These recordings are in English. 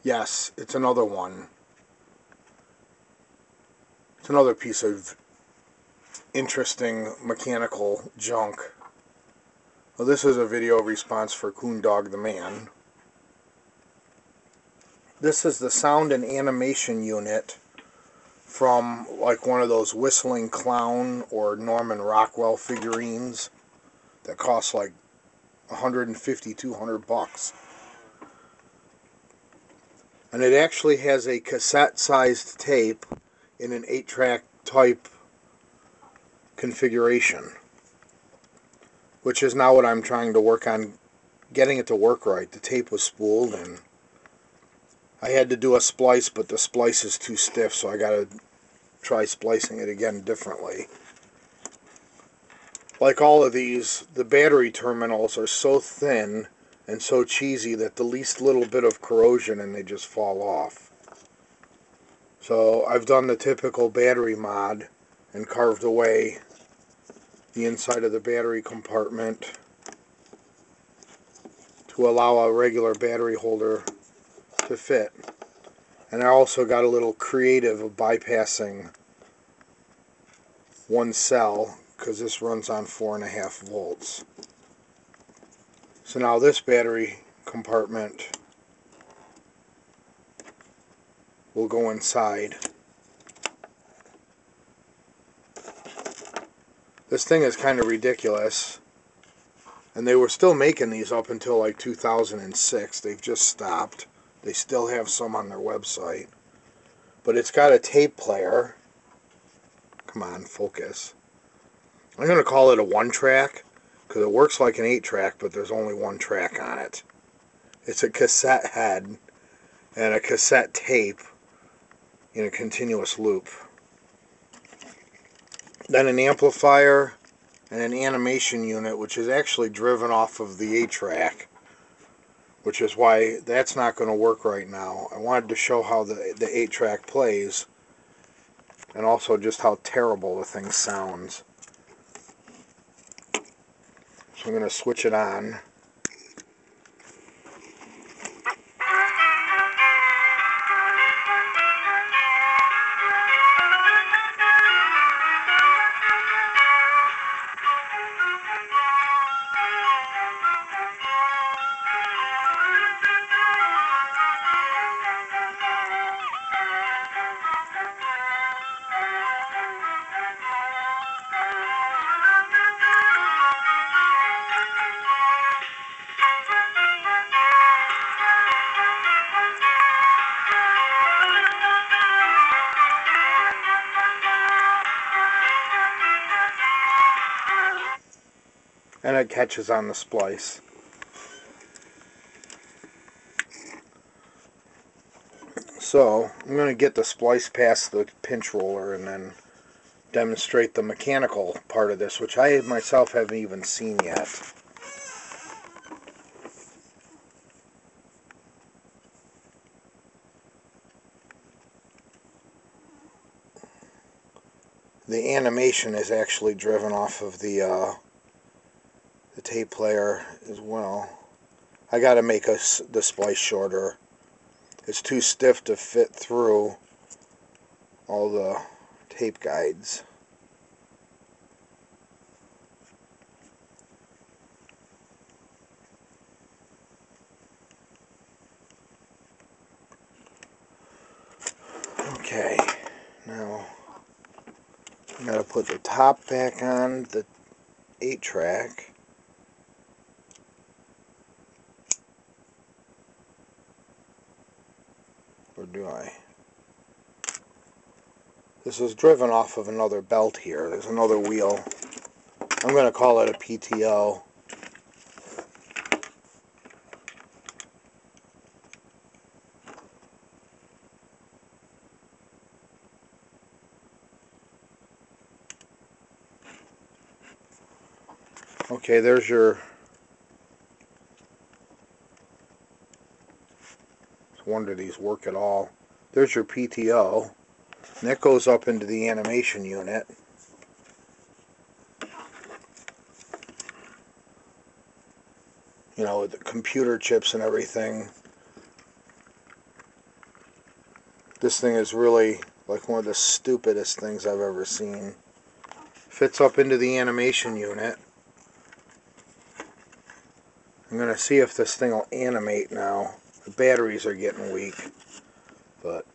Yes, it's another one. It's another piece of interesting mechanical junk. Well, this is a video response for Coondog the Man. This is the sound and animation unit from like one of those Whistling Clown or Norman Rockwell figurines that cost like $150–200. And it actually has a cassette-sized tape in an 8-track type configuration, which is now what I'm trying to work on, getting it to work right. The tape was spooled and I had to do a splice, but the splice is too stiff, so I gotta try splicing it again differently. Like all of these, the battery terminals are so thin and so cheesy that the least little bit of corrosion and they just fall off. So I've done the typical battery mod and carved away the inside of the battery compartment to allow a regular battery holder to fit. And I also got a little creative of bypassing one cell because this runs on 4.5 volts. So now this battery compartment will go inside. This thing is kind of ridiculous, and they were still making these up until like 2006. They've just stopped. They still have some on their website, but it's got a tape player. Come on, focus. I'm going to call it a 1-track because it works like an 8-track, but there's only 1 track on it. It's a cassette head and a cassette tape in a continuous loop. Then an amplifier and an animation unit, which is actually driven off of the 8-track, which is why that's not going to work right now. I wanted to show how the 8-track plays and also just how terrible the thing sounds. So I'm going to switch it on. And it catches on the splice. So I'm going to get the splice past the pinch roller and then demonstrate the mechanical part of this, which I myself haven't even seen yet. The animation is actually driven off of the tape player as well. I got to make the splice shorter. It's too stiff to fit through all the tape guides. Okay, now I'm going to put the top back on the 8-track. Or do I? This is driven off of another belt here. There's another wheel. I'm going to call it a PTO. Okay, there's your... No wonder these work at all. There's your PTO. And that goes up into the animation unit. You know, with the computer chips and everything. This thing is really like one of the stupidest things I've ever seen. Fits up into the animation unit. I'm going to see if this thing will animate now. The batteries are getting weak. But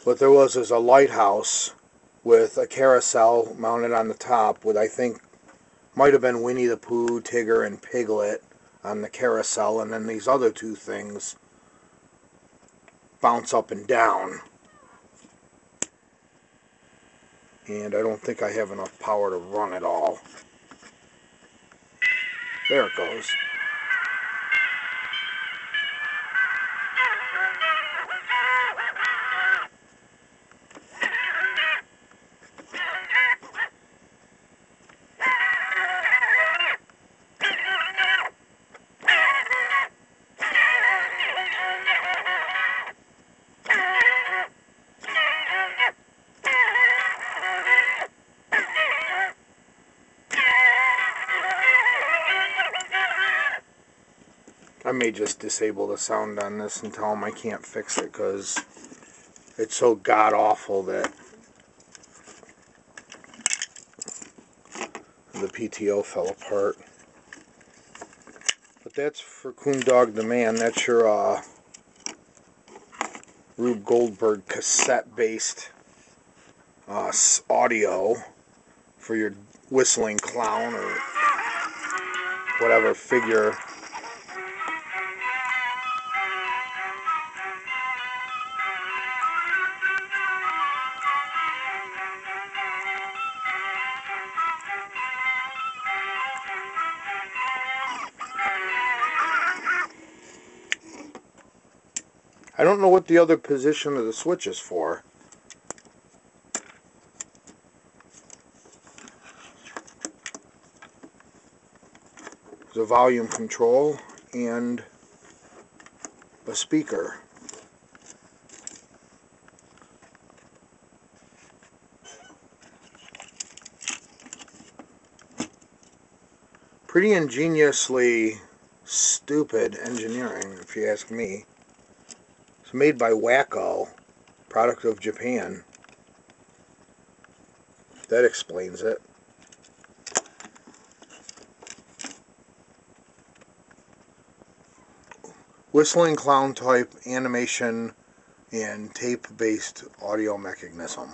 what there was is a lighthouse with a carousel mounted on the top with, I think, might have been Winnie the Pooh, Tigger, and Piglet on the carousel, and then these other two things bounce up and down. And I don't think I have enough power to run it all. There it goes. I may just disable the sound on this and tell them I can't fix it because it's so god-awful that the PTO fell apart. But that's for Coon Dog the Man. That's your Rube Goldberg cassette-based audio for your whistling clown or whatever figure. I don't know what the other position of the switch is for. There's a volume control and a speaker. Pretty ingeniously stupid engineering, if you ask me. It's made by Wacko, product of Japan. That explains it. Whistling clown type animation and tape-based audio mechanism.